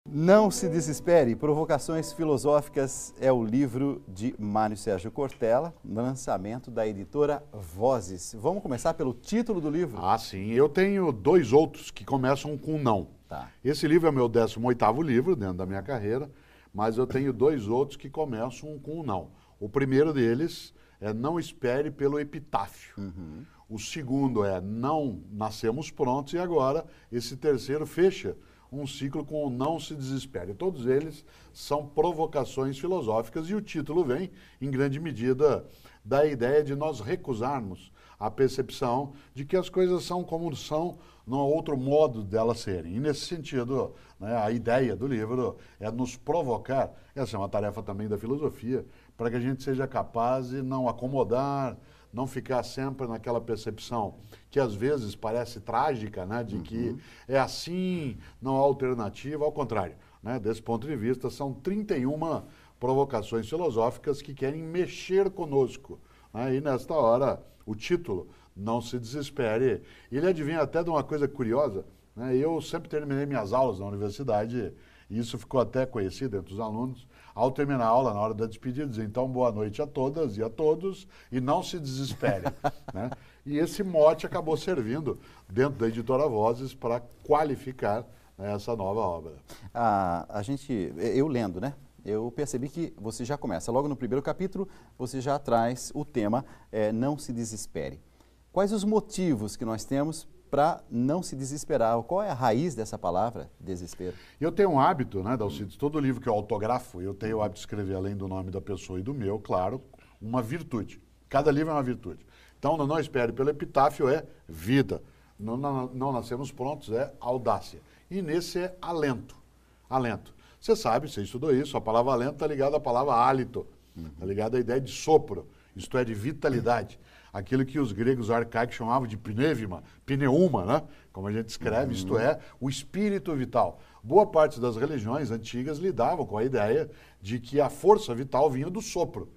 Não se desespere, Provocações Filosóficas é o livro de Mário Sérgio Cortella, lançamento da editora Vozes. Vamos começar pelo título do livro? Ah, sim. Eu tenho dois outros que começam com não. Tá. Esse livro é meu 18º livro dentro da minha carreira, mas eu tenho dois outros que começam com não. O primeiro deles é Não Espere pelo Epitáfio. O segundo é Não Nascemos Prontos e agora esse terceiro fecha um ciclo com o Não Se Desespere. Todos eles são provocações filosóficas e o título vem, em grande medida, da ideia de nós recusarmos a percepção de que as coisas são como são, não há outro modo delas serem. E nesse sentido, né, a ideia do livro é nos provocar, essa é uma tarefa também da filosofia, para que a gente seja capaz de não acomodar, não ficar sempre naquela percepção que às vezes parece trágica, né, de que é assim, não há alternativa, ao contrário. Né, desse ponto de vista, são 31 provocações filosóficas que querem mexer conosco. Né, e nesta hora, o título, Não Se Desespere, ele advém até de uma coisa curiosa. Né, eu sempre terminei minhas aulas na universidade, e isso ficou até conhecido entre os alunos, ao terminar a aula, na hora da despedida, dizer então boa noite a todas e a todos e não se desespere. Né? E esse mote acabou servindo dentro da editora Vozes para qualificar, né, essa nova obra. Eu lendo, né? Eu percebi que você já começa, logo no primeiro capítulo, você já traz o tema Não Se Desespere. Quais os motivos que nós temos para não se desesperar? Qual é a raiz dessa palavra, desespero? Eu tenho um hábito, né, Dalcides, todo livro que eu autografo, eu tenho o hábito de escrever, além do nome da pessoa e do meu, claro, uma virtude. Cada livro é uma virtude. Então, Não Espere pelo Epitáfio é vida. Não Nascemos Prontos é audácia. E nesse é alento. Alento. Você sabe, você estudou isso, a palavra alento está ligada à palavra hálito, está ligada à ideia de sopro, isto é, de vitalidade. Aquilo que os gregos arcaicos chamavam de pneuma, né? Como a gente escreve, isto é, o espírito vital. Boa parte das religiões antigas lidavam com a ideia de que a força vital vinha do sopro.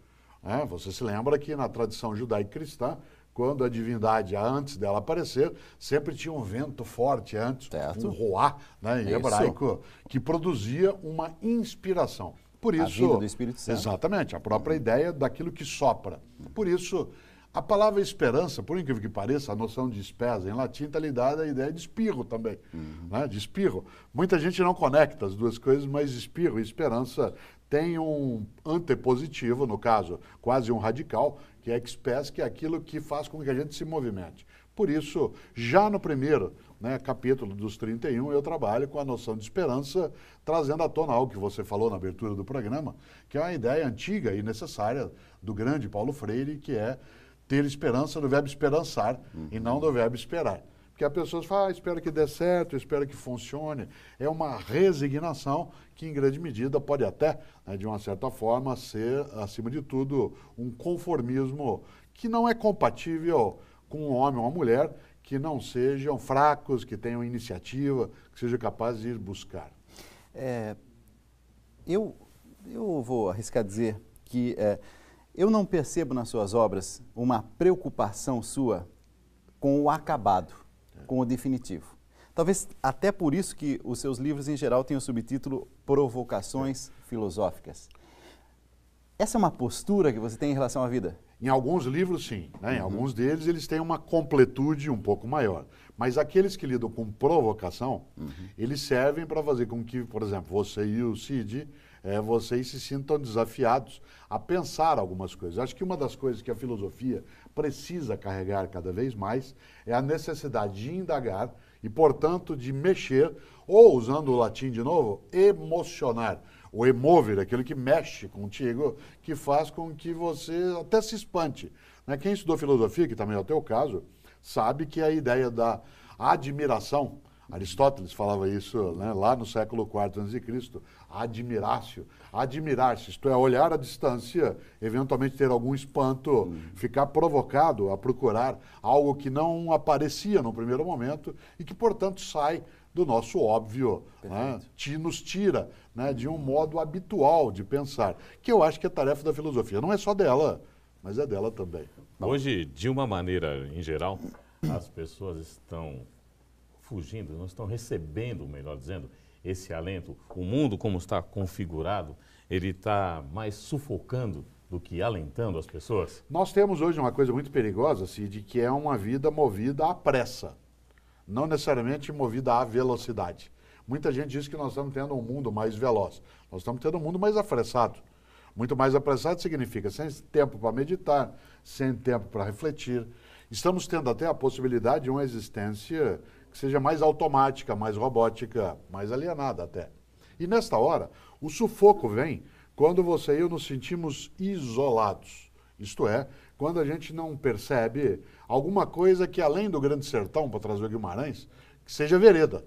Né? Você se lembra que na tradição judaico-cristã, quando a divindade, antes dela aparecer, sempre tinha um vento forte antes, Certo. um roá, né, em hebraico, que produzia uma inspiração. Por isso, A vida do Espírito Santo. Exatamente, a própria ideia daquilo que sopra. Por isso, a palavra esperança, por incrível que pareça, a noção de spes em latim está ligada à ideia de espirro também, né? De espirro. Muita gente não conecta as duas coisas, mas espirro e esperança têm um antepositivo, no caso, quase um radical, que é expes, que é aquilo que faz com que a gente se movimente. Por isso, já no primeiro, né, capítulo dos 31, eu trabalho com a noção de esperança, trazendo à tona algo que você falou na abertura do programa, que é uma ideia antiga e necessária do grande Paulo Freire, que é ter esperança do verbo esperançar e não do verbo esperar. Porque as pessoas falam, espero que dê certo, espero que funcione. É uma resignação que, em grande medida, pode até, né, de uma certa forma, ser, acima de tudo, um conformismo que não é compatível com um homem ou uma mulher que não sejam fracos, que tenham iniciativa, que sejam capazes de ir buscar. Eu vou arriscar dizer que eu não percebo nas suas obras uma preocupação sua com o acabado, com o definitivo. Talvez até por isso que os seus livros, em geral, têm o subtítulo Provocações Filosóficas. Essa é uma postura que você tem em relação à vida? Em alguns livros, sim. Né? Em alguns deles, eles têm uma completude um pouco maior. Mas aqueles que lidam com provocação, eles servem para fazer com que, por exemplo, você e o Cid, vocês se sintam desafiados a pensar algumas coisas. Acho que uma das coisas que a filosofia precisa carregar cada vez mais é a necessidade de indagar e, portanto, de mexer, ou, usando o latim de novo, emocionar. O emovere, aquilo que mexe contigo, que faz com que você até se espante. Né? Quem estudou filosofia, que também é o teu caso, sabe que a ideia da admiração, Aristóteles falava isso, né, lá no século IV a.C., admiratio, admirar-se, isto é, olhar à distância, eventualmente ter algum espanto, ficar provocado a procurar algo que não aparecia no primeiro momento e que, portanto, sai do nosso óbvio, né, nos tira, né, de um modo habitual de pensar, que eu acho que é tarefa da filosofia. Não é só dela, mas é dela também. Hoje, de uma maneira em geral, as pessoas estão fugindo, não estão recebendo, melhor dizendo, esse alento? O mundo, como está configurado, ele está mais sufocando do que alentando as pessoas? Nós temos hoje uma coisa muito perigosa, Cid, que é uma vida movida à pressa, não necessariamente movida à velocidade. Muita gente diz que nós estamos tendo um mundo mais veloz. Nós estamos tendo um mundo mais apressado. Muito mais apressado significa sem tempo para meditar, sem tempo para refletir. Estamos tendo até a possibilidade de uma existência que seja mais automática, mais robótica, mais alienada até. E nesta hora, o sufoco vem quando você e eu nos sentimos isolados. Isto é, quando a gente não percebe alguma coisa que além do Grande Sertão, para trazer o Guimarães, que seja vereda.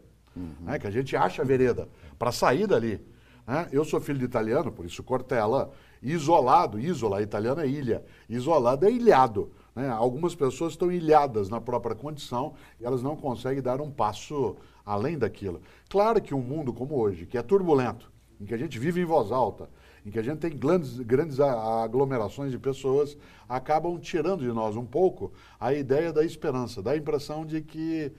Né? Que a gente acha vereda para sair dali. Né? Eu sou filho de italiano, por isso Cortella, isolado, isola, italiano é ilha, isolado é ilhado. Né? Algumas pessoas estão ilhadas na própria condição e elas não conseguem dar um passo além daquilo. Claro que um mundo como hoje, que é turbulento, em que a gente vive em voz alta, em que a gente tem grandes aglomerações de pessoas, acabam tirando de nós um pouco a ideia da esperança, da impressão de que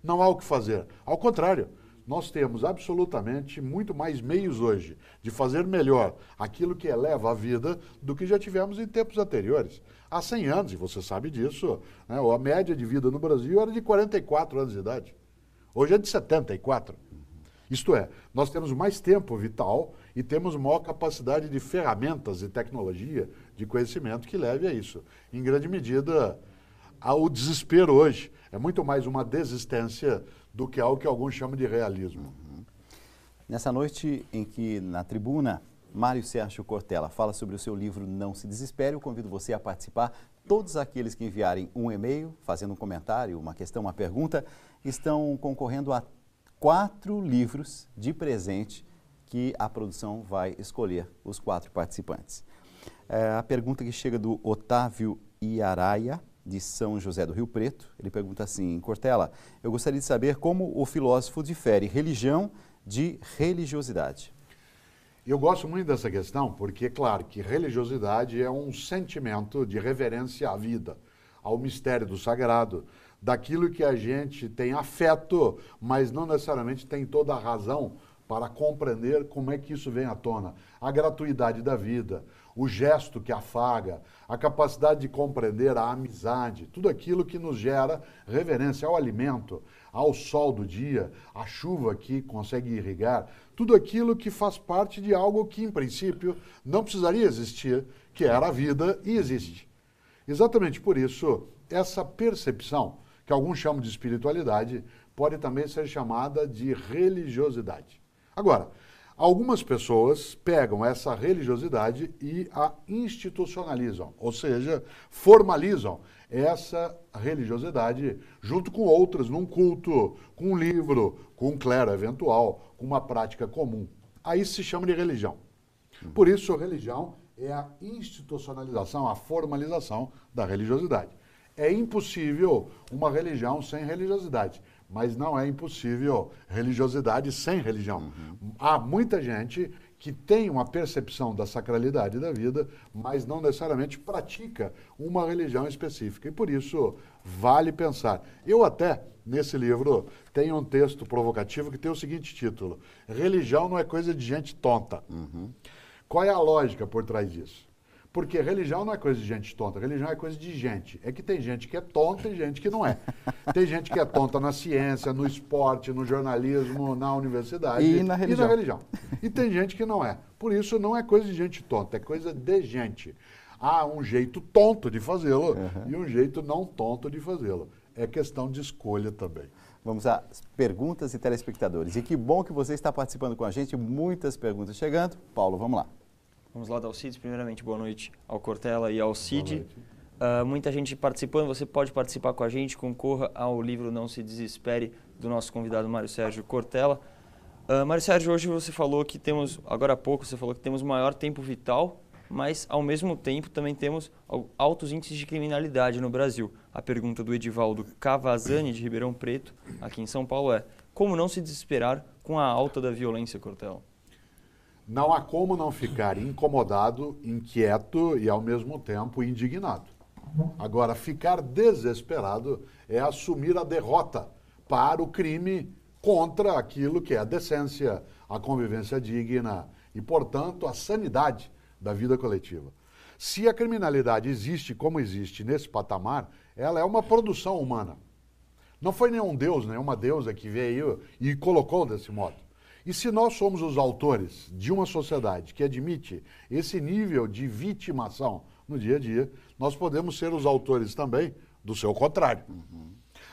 não há o que fazer. Ao contrário, nós temos absolutamente muito mais meios hoje de fazer melhor aquilo que eleva a vida do que já tivemos em tempos anteriores. Há 100 anos, e você sabe disso, né, a média de vida no Brasil era de 44 anos de idade. Hoje é de 74. Isto é, nós temos mais tempo vital e temos maior capacidade de ferramentas e tecnologia, de conhecimento que leve a isso. Em grande medida, o desespero hoje é muito mais uma desistência do que algo que alguns chamam de realismo. Nessa noite em que, na tribuna, Mário Sérgio Cortella fala sobre o seu livro Não Se Desespere, eu convido você a participar. Todos aqueles que enviarem um e-mail, fazendo um comentário, uma questão, uma pergunta, estão concorrendo a 4 livros de presente que a produção vai escolher os 4 participantes. A pergunta que chega do Otávio Iaraia, de São José do Rio Preto, ele pergunta assim: Cortella, eu gostaria de saber como o filósofo difere religião de religiosidade. Eu gosto muito dessa questão porque, claro, que religiosidade é um sentimento de reverência à vida, ao mistério do sagrado, daquilo que a gente tem afeto, mas não necessariamente tem toda a razão para compreender como é que isso vem à tona. A gratuidade da vida, o gesto que afaga, a capacidade de compreender a amizade, tudo aquilo que nos gera reverência ao alimento, ao sol do dia, à chuva que consegue irrigar, tudo aquilo que faz parte de algo que, em princípio, não precisaria existir, que era a vida e existe. Exatamente por isso, essa percepção, que alguns chamam de espiritualidade, pode também ser chamada de religiosidade. Agora, algumas pessoas pegam essa religiosidade e a institucionalizam, ou seja, formalizam essa religiosidade junto com outras, num culto, com um livro, com um clero eventual, com uma prática comum. Aí se chama de religião. Por isso, religião é a institucionalização, a formalização da religiosidade. É impossível uma religião sem religiosidade, mas não é impossível religiosidade sem religião. Há muita gente que tem uma percepção da sacralidade da vida, mas não necessariamente pratica uma religião específica. E por isso vale pensar. Eu até, nesse livro, tenho um texto provocativo que tem o seguinte título: Religião não é coisa de gente tonta. Qual é a lógica por trás disso? Porque religião não é coisa de gente tonta, religião é coisa de gente. É que tem gente que é tonta e gente que não é. Tem gente que é tonta na ciência, no esporte, no jornalismo, na universidade e na religião. E tem gente que não é. Por isso não é coisa de gente tonta, é coisa de gente. Há um jeito tonto de fazê-lo e um jeito não tonto de fazê-lo. É questão de escolha também. Vamos às perguntas de telespectadores. E que bom que você está participando com a gente, muitas perguntas chegando. Paulo, vamos lá. Vamos lá, Dalcides. Primeiramente, boa noite ao Cortella e ao Cid. Muita gente participando, você pode participar com a gente, concorra ao livro Não Se Desespere, do nosso convidado Mário Sérgio Cortella. Mário Sérgio, hoje você falou que temos, agora há pouco, você falou que temos maior tempo vital, mas ao mesmo tempo também temos altos índices de criminalidade no Brasil. A pergunta do Edivaldo Cavazani, de Ribeirão Preto, aqui em São Paulo, é: como não se desesperar com a alta da violência, Cortella? Não há como não ficar incomodado, inquieto e, ao mesmo tempo, indignado. Agora, ficar desesperado é assumir a derrota para o crime contra aquilo que é a decência, a convivência digna e, portanto, a sanidade da vida coletiva. Se a criminalidade existe como existe nesse patamar, ela é uma produção humana. Não foi nenhum deus, nenhuma deusa que veio e colocou desse modo. E se nós somos os autores de uma sociedade que admite esse nível de vitimação no dia a dia, nós podemos ser os autores também do seu contrário.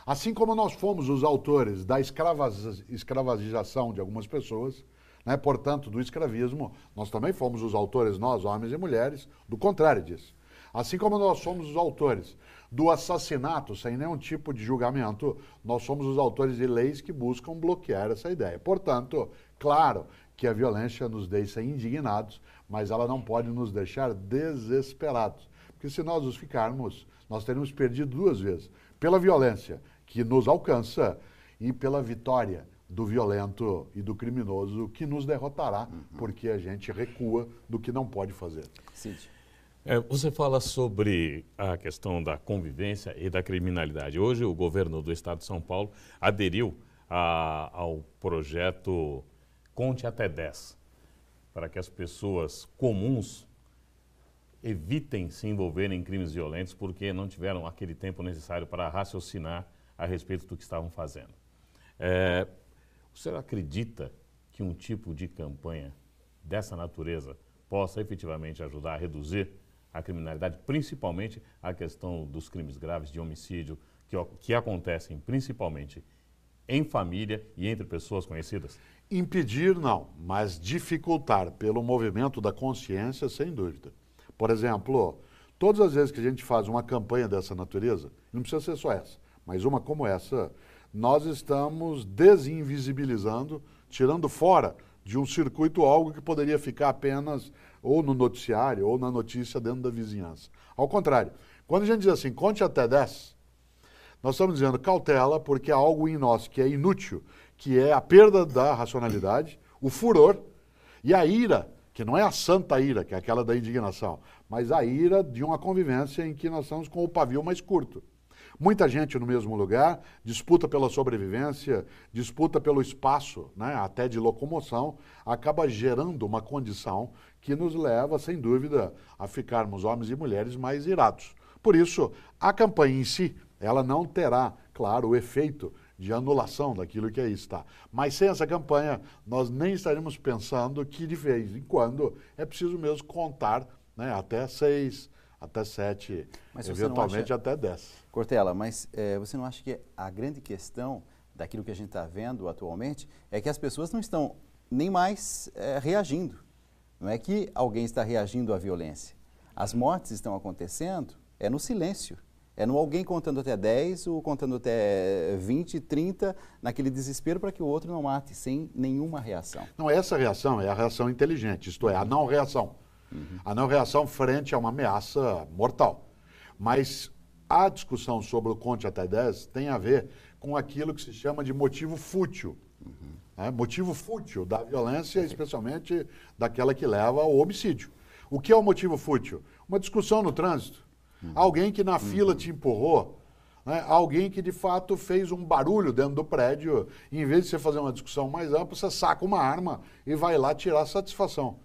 Assim como nós fomos os autores da escravagização de algumas pessoas, né, portanto, do escravismo, nós também fomos os autores, nós, homens e mulheres, do contrário disso. Assim como nós somos os autores do assassinato sem nenhum tipo de julgamento, nós somos os autores de leis que buscam bloquear essa ideia. Portanto, claro que a violência nos deixa indignados, mas ela não pode nos deixar desesperados. Porque se nós os ficarmos, nós teremos perdido duas vezes. Pela violência que nos alcança e pela vitória do violento e do criminoso que nos derrotará, porque a gente recua do que não pode fazer. Cid. Você fala sobre a questão da convivência e da criminalidade. Hoje o governo do estado de São Paulo aderiu ao projeto Conte Até 10, para que as pessoas comuns evitem se envolverem em crimes violentos porque não tiveram aquele tempo necessário para raciocinar a respeito do que estavam fazendo. O senhor acredita que um tipo de campanha dessa natureza possa efetivamente ajudar a reduzir a criminalidade, principalmente a questão dos crimes graves de homicídio, que acontecem principalmente em família e entre pessoas conhecidas? Impedir, não, mas dificultar pelo movimento da consciência, sem dúvida. Por exemplo, todas as vezes que a gente faz uma campanha dessa natureza, não precisa ser só essa, mas uma como essa, nós estamos desinvisibilizando, tirando fora de um circuito algo que poderia ficar apenas ou no noticiário ou na notícia dentro da vizinhança. Ao contrário, quando a gente diz assim, conte até 10, nós estamos dizendo cautela porque há algo em nós que é inútil, que é a perda da racionalidade, o furor e a ira, que não é a santa ira, que é aquela da indignação, mas a ira de uma convivência em que nós estamos com o pavio mais curto. Muita gente no mesmo lugar, disputa pela sobrevivência, disputa pelo espaço, né, até de locomoção, acaba gerando uma condição que nos leva, sem dúvida, a ficarmos homens e mulheres mais irados. Por isso, a campanha em si, ela não terá, claro, o efeito de anulação daquilo que aí está. Mas sem essa campanha, nós nem estaremos pensando que, de vez em quando, é preciso mesmo contar, né, até 6, até 7, mas eventualmente até 10. Cortella, mas você não acha que a grande questão daquilo que a gente está vendo atualmente é que as pessoas não estão nem mais reagindo? Não é que alguém está reagindo à violência. As mortes estão acontecendo no silêncio. É no alguém contando até 10 ou contando até 20, 30, naquele desespero para que o outro não mate, sem nenhuma reação. Não, essa reação é a reação inteligente, isto é, a não reação. A não reação frente a uma ameaça mortal. Mas a discussão sobre o conte até 10 tem a ver com aquilo que se chama de motivo fútil. Motivo fútil da violência, especialmente daquela que leva ao homicídio. O que é o motivo fútil? Uma discussão no trânsito. Alguém que na fila te empurrou, né? Alguém que de fato fez um barulho dentro do prédio, e em vez de você fazer uma discussão mais ampla, você saca uma arma e vai lá tirar satisfação.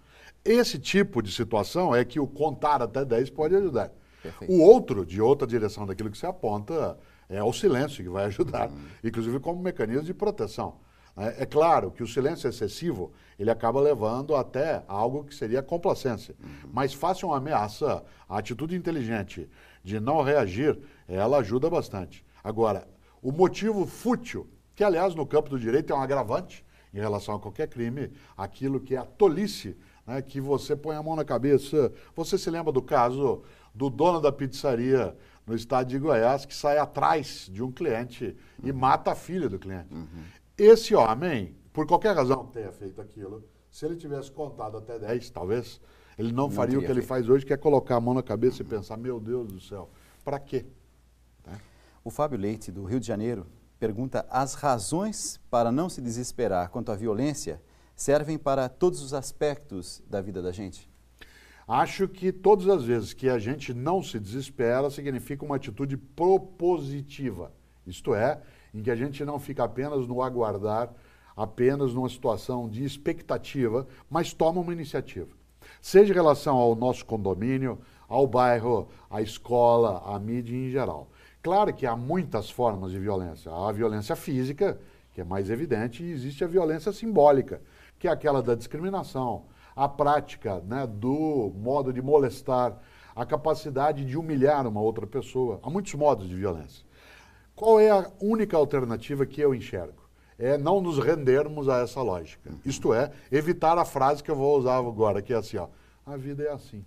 Esse tipo de situação é que o contar até 10 pode ajudar. Perfeito. O outro, de outra direção daquilo que você aponta, é o silêncio que vai ajudar, inclusive como mecanismo de proteção. É claro que o silêncio excessivo, ele acaba levando até algo que seria complacência. Mas face a uma ameaça, a atitude inteligente de não reagir, ela ajuda bastante. Agora, o motivo fútil, que aliás no campo do direito é um agravante em relação a qualquer crime, aquilo que é a tolice, né, que você põe a mão na cabeça. Você se lembra do caso do dono da pizzaria no estado de Goiás que sai atrás de um cliente e mata a filha do cliente. Esse homem, por qualquer razão que tenha feito aquilo, se ele tivesse contado até 10, talvez, ele não faria o que ele faz hoje, que é colocar a mão na cabeça e pensar, meu Deus do céu, para quê? O Fábio Leite, do Rio de Janeiro, pergunta: as razões para não se desesperar quanto à violência servem para todos os aspectos da vida da gente? Acho que todas as vezes que a gente não se desespera, significa uma atitude propositiva. Isto é, em que a gente não fica apenas no aguardar apenas numa situação de expectativa, mas toma uma iniciativa. Seja em relação ao nosso condomínio, ao bairro, à escola, à mídia em geral. Claro que há muitas formas de violência. Há a violência física, que é mais evidente, e existe a violência simbólica, que é aquela da discriminação, a prática, né, do modo de molestar, a capacidade de humilhar uma outra pessoa. Há muitos modos de violência. Qual é a única alternativa que eu enxergo? É não nos rendermos a essa lógica. Isto é, evitar a frase que eu vou usar agora, que é assim, ó, a vida é assim.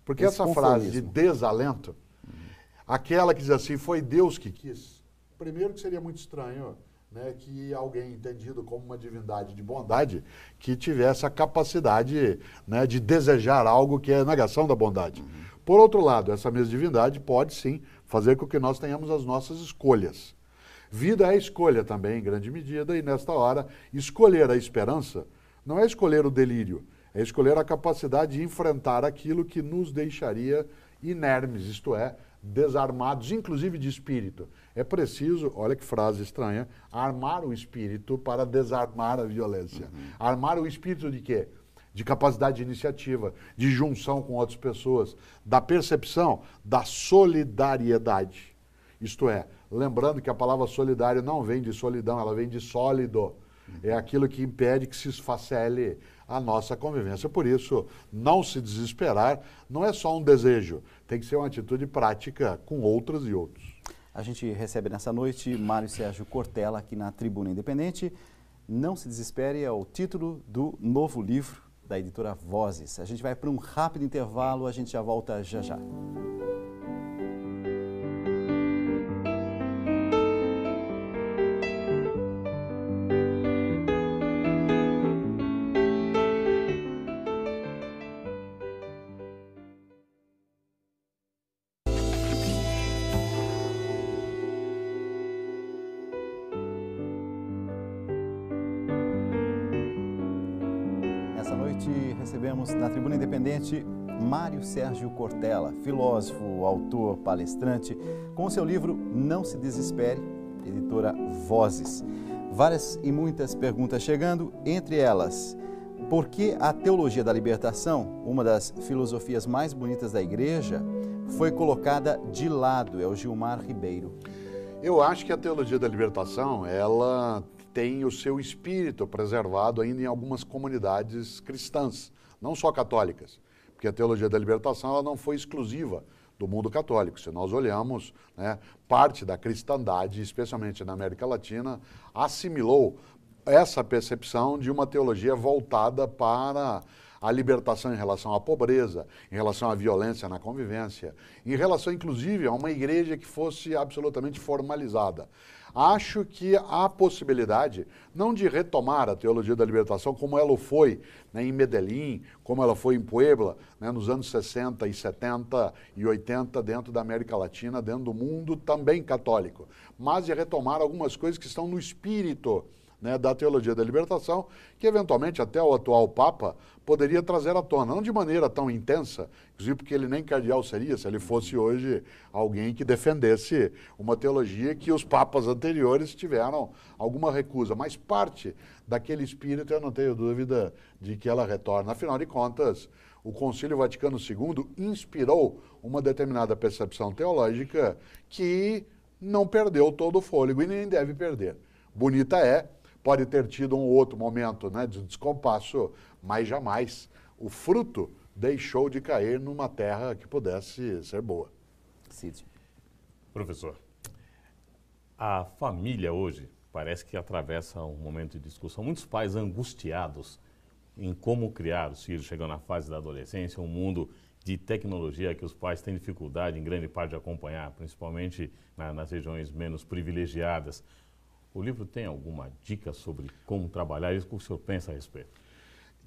Porque essa frase de desalento, aquela que diz assim, foi Deus que quis, primeiro que seria muito estranho, né, que alguém entendido como uma divindade de bondade, que tivesse a capacidade, né, de desejar algo que é negação da bondade. Por outro lado, essa mesma divindade pode sim fazer com que nós tenhamos as nossas escolhas. Vida é escolha também, em grande medida, e nesta hora, escolher a esperança não é escolher o delírio, é escolher a capacidade de enfrentar aquilo que nos deixaria inermes, isto é, desarmados, inclusive de espírito. É preciso, olha que frase estranha, armar o espírito para desarmar a violência. Armar o espírito de quê? De capacidade de iniciativa, de junção com outras pessoas, da percepção da solidariedade. Isto é, lembrando que a palavra solidário não vem de solidão, ela vem de sólido. É aquilo que impede que se esfacele a nossa convivência. Por isso, não se desesperar não é só um desejo, tem que ser uma atitude prática com outras e outros. A gente recebe nessa noite Mário Sérgio Cortella aqui na Tribuna Independente. Não se desespere é o título do novo livro da editora Vozes. A gente vai para um rápido intervalo, a gente já volta já já. Recebemos na Tribuna Independente Mário Sérgio Cortella, filósofo, autor, palestrante, com o seu livro Não se Desespere, editora Vozes. Várias e muitas perguntas chegando, entre elas, por que a teologia da libertação, uma das filosofias mais bonitas da igreja, foi colocada de lado? É o Gilmar Ribeiro. Eu acho que a teologia da libertação, ela tem o seu espírito preservado ainda em algumas comunidades cristãs, não só católicas, porque a teologia da libertação ela não foi exclusiva do mundo católico. Se nós olhamos, né, parte da cristandade, especialmente na América Latina, assimilou essa percepção de uma teologia voltada para a libertação em relação à pobreza, em relação à violência na convivência, em relação, inclusive, a uma igreja que fosse absolutamente formalizada. Acho que há possibilidade, não de retomar a teologia da libertação como ela foi, né, em Medellín, como ela foi em Puebla, né, nos anos 60 e 70 e 80, dentro da América Latina, dentro do mundo também católico, mas de retomar algumas coisas que estão no espírito, né, da teologia da libertação, que eventualmente até o atual Papa poderia trazer à tona, não de maneira tão intensa, inclusive porque ele nem cardeal seria se ele fosse hoje alguém que defendesse uma teologia que os papas anteriores tiveram alguma recusa, mas parte daquele espírito eu não tenho dúvida de que ela retorna. Afinal de contas, o Concílio Vaticano II inspirou uma determinada percepção teológica que não perdeu todo o fôlego e nem deve perder. Bonita é, pode ter tido um outro momento, né, de descompasso, mas jamais o fruto deixou de cair numa terra que pudesse ser boa. Cid. Professor, a família hoje parece que atravessa um momento de discussão. Muitos pais angustiados em como criar os filhos, chegando na fase da adolescência, um mundo de tecnologia que os pais têm dificuldade em grande parte de acompanhar, principalmente nas regiões menos privilegiadas. O livro tem alguma dica sobre como trabalhar isso? O que o senhor pensa a respeito?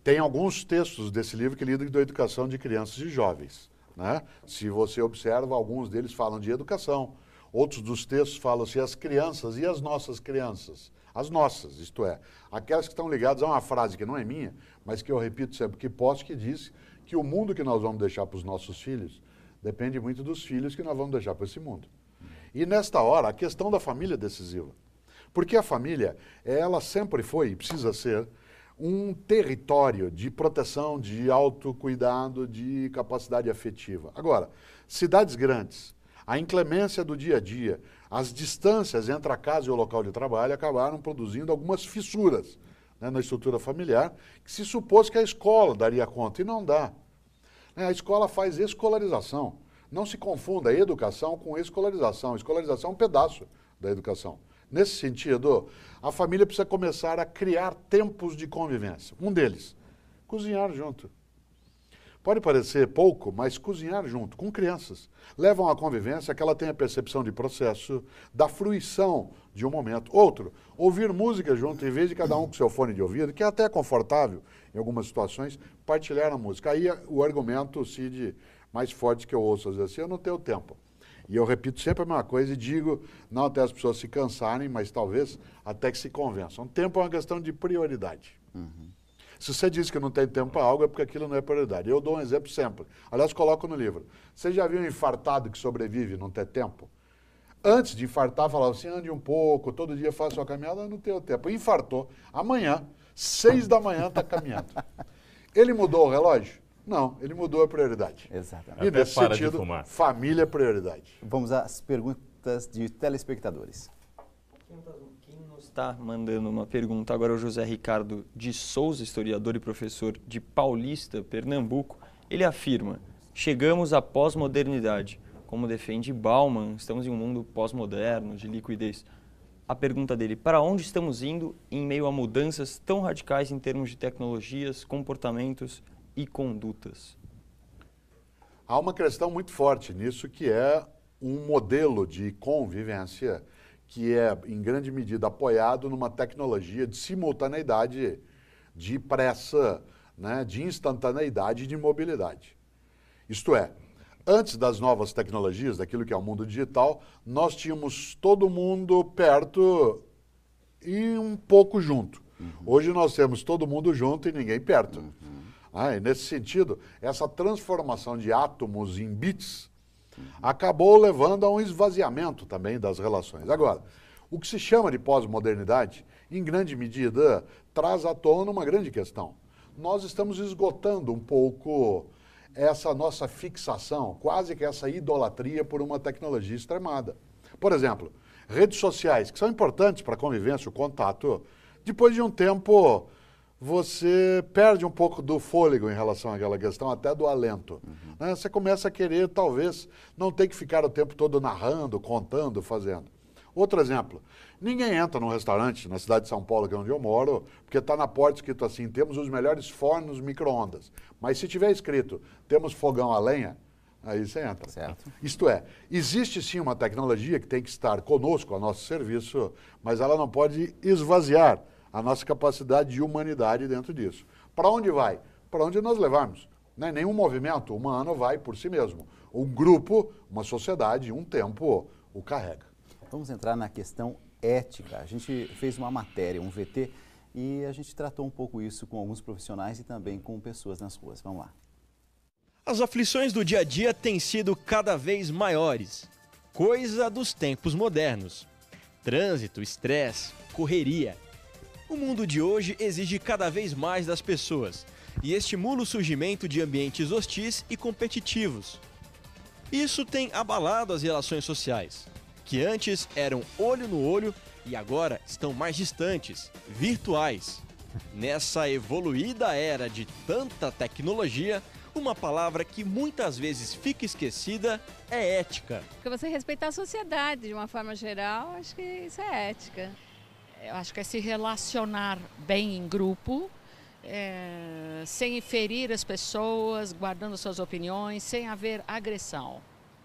Tem alguns textos desse livro que lidam da educação de crianças e jovens, né? Se você observa, alguns deles falam de educação, outros dos textos falam se as crianças e as nossas crianças, as nossas, isto é, aquelas que estão ligadas a uma frase que não é minha, mas que eu repito sempre que posso, que diz que o mundo que nós vamos deixar para os nossos filhos depende muito dos filhos que nós vamos deixar para esse mundo. E nesta hora, a questão da família é decisiva. Porque a família, ela sempre foi e precisa ser um território de proteção, de autocuidado, de capacidade afetiva. Agora, cidades grandes, a inclemência do dia a dia, as distâncias entre a casa e o local de trabalho acabaram produzindo algumas fissuras, né, na estrutura familiar, que se supôs que a escola daria conta, e não dá. A escola faz escolarização. Não se confunda educação com escolarização. Escolarização é um pedaço da educação. Nesse sentido, a família precisa começar a criar tempos de convivência. Um deles, cozinhar junto. Pode parecer pouco, mas cozinhar junto, com crianças, levam à convivência que ela tenha percepção de processo, da fruição de um momento. Outro, ouvir música junto, em vez de cada um com seu fone de ouvido, que é até confortável em algumas situações, partilhar a música. Aí o argumento, Cid, mais forte que eu ouço, às vezes assim, eu não tenho tempo. E eu repito sempre a mesma coisa e digo, não até as pessoas se cansarem, mas talvez até que se convençam. Tempo é uma questão de prioridade. Se você diz que não tem tempo para algo, é porque aquilo não é prioridade. Eu dou um exemplo sempre. Aliás, coloco no livro. Você já viu um infartado que sobrevive e não tem tempo? Antes de infartar, falava assim, ande um pouco, todo dia faça uma caminhada, não tenho tempo. Infartou. Amanhã, 6 da manhã, está caminhando. Ele mudou o relógio? Não, ele mudou a prioridade. Exatamente. E Até nesse para sentido, de fumar. família é prioridade. Vamos às perguntas de telespectadores. Quem nos está mandando uma pergunta agora é o José Ricardo de Souza, historiador e professor de Paulista, Pernambuco. Ele afirma, chegamos à pós-modernidade. Como defende Bauman, estamos em um mundo pós-moderno, de liquidez. A pergunta dele, para onde estamos indo em meio a mudanças tão radicais em termos de tecnologias, comportamentos e condutas? Há uma questão muito forte nisso, que é um modelo de convivência que é, em grande medida, apoiado numa tecnologia de simultaneidade, de pressa, né, de instantaneidade e de mobilidade. Isto é, antes das novas tecnologias, daquilo que é o mundo digital, nós tínhamos todo mundo perto e um pouco junto. Hoje nós temos todo mundo junto e ninguém perto. E nesse sentido, essa transformação de átomos em bits acabou levando a um esvaziamento também das relações. Agora, o que se chama de pós-modernidade, em grande medida, traz à tona uma grande questão. Nós estamos esgotando um pouco essa nossa fixação, quase que essa idolatria por uma tecnologia extremada. Por exemplo, redes sociais, que são importantes para a convivência, o contato, depois de um tempo você perde um pouco do fôlego em relação àquela questão, até do alento. Né? Você começa a querer, talvez, não ter que ficar o tempo todo narrando, contando, fazendo. Outro exemplo, ninguém entra num restaurante na cidade de São Paulo, que é onde eu moro, porque está na porta escrito assim, temos os melhores fornos micro-ondas. Mas se tiver escrito, temos fogão a lenha, aí você entra. Certo. Isto é, existe sim uma tecnologia que tem que estar conosco, a nosso serviço, mas ela não pode esvaziar a nossa capacidade de humanidade dentro disso. Para onde vai? Para onde nós levarmos. Né? Nenhum movimento humano vai por si mesmo. Um grupo, uma sociedade, um tempo o carrega. Vamos entrar na questão ética. A gente fez uma matéria, um VT, e a gente tratou um pouco isso com alguns profissionais e também com pessoas nas ruas. Vamos lá. As aflições do dia a dia têm sido cada vez maiores. Coisa dos tempos modernos. Trânsito, estresse, correria. O mundo de hoje exige cada vez mais das pessoas e estimula o surgimento de ambientes hostis e competitivos. Isso tem abalado as relações sociais, que antes eram olho no olho e agora estão mais distantes, virtuais. Nessa evoluída era de tanta tecnologia, uma palavra que muitas vezes fica esquecida é ética. Porque você respeitar a sociedade de uma forma geral, acho que isso é ética. Eu acho que é se relacionar bem em grupo, sem ferir as pessoas, guardando suas opiniões, sem haver agressão.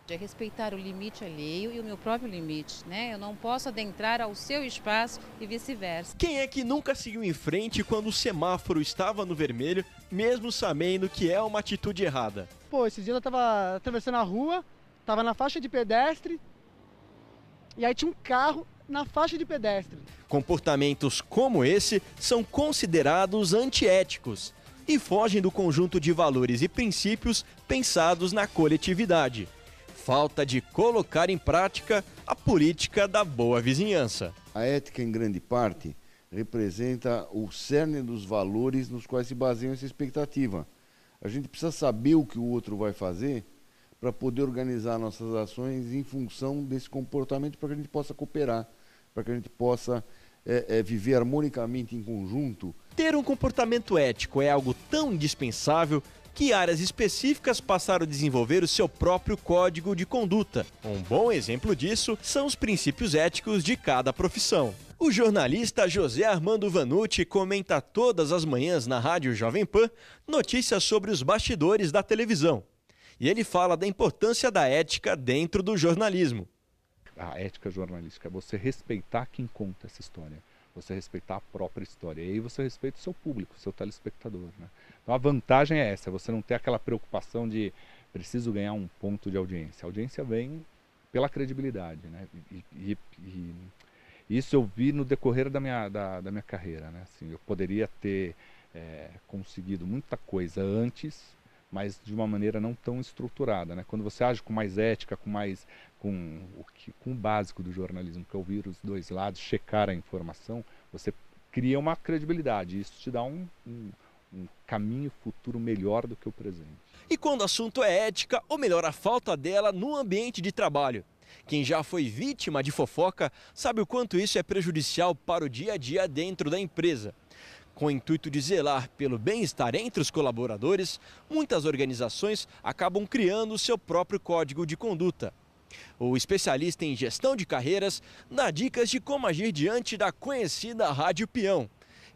É respeitar o limite alheio e o meu próprio limite, né? Eu não posso adentrar ao seu espaço e vice-versa. Quem é que nunca seguiu em frente quando o semáforo estava no vermelho, mesmo sabendo que é uma atitude errada? Pô, esses dias eu tava atravessando a rua, tava na faixa de pedestre, e aí tinha um carro na faixa de pedestre. Comportamentos como esse são considerados antiéticos e fogem do conjunto de valores e princípios pensados na coletividade. Falta de colocar em prática a política da boa vizinhança. A ética, em grande parte, representa o cerne dos valores nos quais se baseia essa expectativa. A gente precisa saber o que o outro vai fazer para poder organizar nossas ações em função desse comportamento, para que a gente possa cooperar, para que a gente possa viver harmonicamente em conjunto. Ter um comportamento ético é algo tão indispensável que áreas específicas passaram a desenvolver o seu próprio código de conduta. Um bom exemplo disso são os princípios éticos de cada profissão. O jornalista José Armando Vanucci comenta todas as manhãs na Rádio Jovem Pan notícias sobre os bastidores da televisão. E ele fala da importância da ética dentro do jornalismo. A ética jornalística é você respeitar quem conta essa história, você respeitar a própria história, e aí você respeita o seu público, o seu telespectador, né? Então a vantagem é essa, você não ter aquela preocupação de preciso ganhar um ponto de audiência. A audiência vem pela credibilidade, né? E isso eu vi no decorrer da minha carreira, né? Assim, eu poderia ter conseguido muita coisa antes, mas de uma maneira não tão estruturada, né? Quando você age com mais ética, com o básico do jornalismo, que é ouvir os dois lados, checar a informação, você cria uma credibilidade. Isso te dá um caminho futuro melhor do que o presente. E quando o assunto é ética, ou melhor, a falta dela no ambiente de trabalho. Quem já foi vítima de fofoca sabe o quanto isso é prejudicial para o dia a dia dentro da empresa. Com o intuito de zelar pelo bem-estar entre os colaboradores, muitas organizações acabam criando o seu próprio código de conduta. O especialista em gestão de carreiras dá dicas de como agir diante da conhecida Rádio Peão,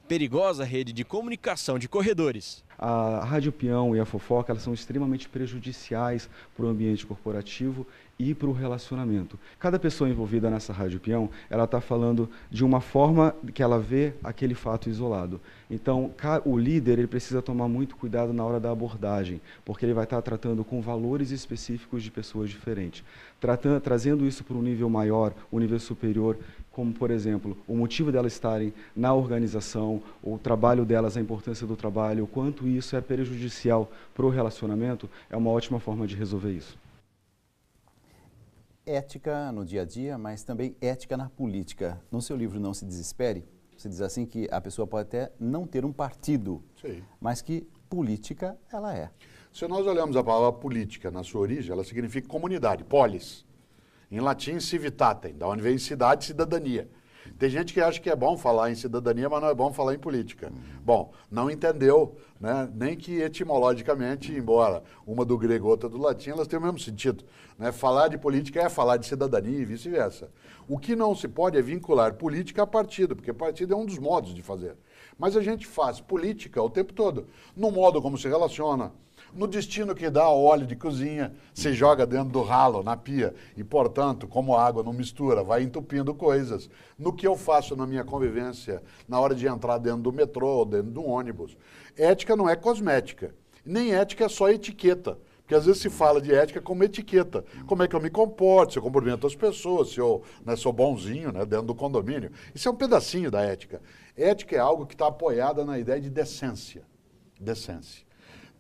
perigosa rede de comunicação de corredores. A Rádio Peão e a fofoca, elas são extremamente prejudiciais para o ambiente corporativo e para o relacionamento. Cada pessoa envolvida nessa Rádio Peão, ela está falando de uma forma que ela vê aquele fato isolado. Então, o líder ele precisa tomar muito cuidado na hora da abordagem, porque ele vai estar tratando com valores específicos de pessoas diferentes. Trazendo isso para um nível maior, um nível superior, como, por exemplo, o motivo delas estarem na organização, o trabalho delas, a importância do trabalho, o quanto isso é prejudicial para o relacionamento, é uma ótima forma de resolver isso. Ética no dia a dia, mas também ética na política. No seu livro Não Se Desespere, você diz assim que a pessoa pode até não ter um partido, Sim. mas que política ela é. Se nós olhamos a palavra política na sua origem, ela significa comunidade, polis. Em latim, civitatem, da onde vem cidade, cidadania. Tem gente que acha que é bom falar em cidadania, mas não é bom falar em política. Bom, não entendeu, né? Nem que etimologicamente, embora uma do grego e outra do latim, elas têm o mesmo sentido. Né? Falar de política é falar de cidadania e vice-versa. O que não se pode é vincular política a partido, porque partido é um dos modos de fazer. Mas a gente faz política o tempo todo, no modo como se relaciona, no destino que dá ao óleo de cozinha, se joga dentro do ralo, na pia, e, portanto, como a água não mistura, vai entupindo coisas. No que eu faço na minha convivência, na hora de entrar dentro do metrô ou dentro do ônibus. Ética não é cosmética, nem ética é só etiqueta. Porque às vezes se fala de ética como etiqueta. Como é que eu me comporto, se eu cumprimento as pessoas, se eu sou bonzinho, né, dentro do condomínio. Isso é um pedacinho da ética. Ética é algo que está apoiada na ideia de decência. Decência.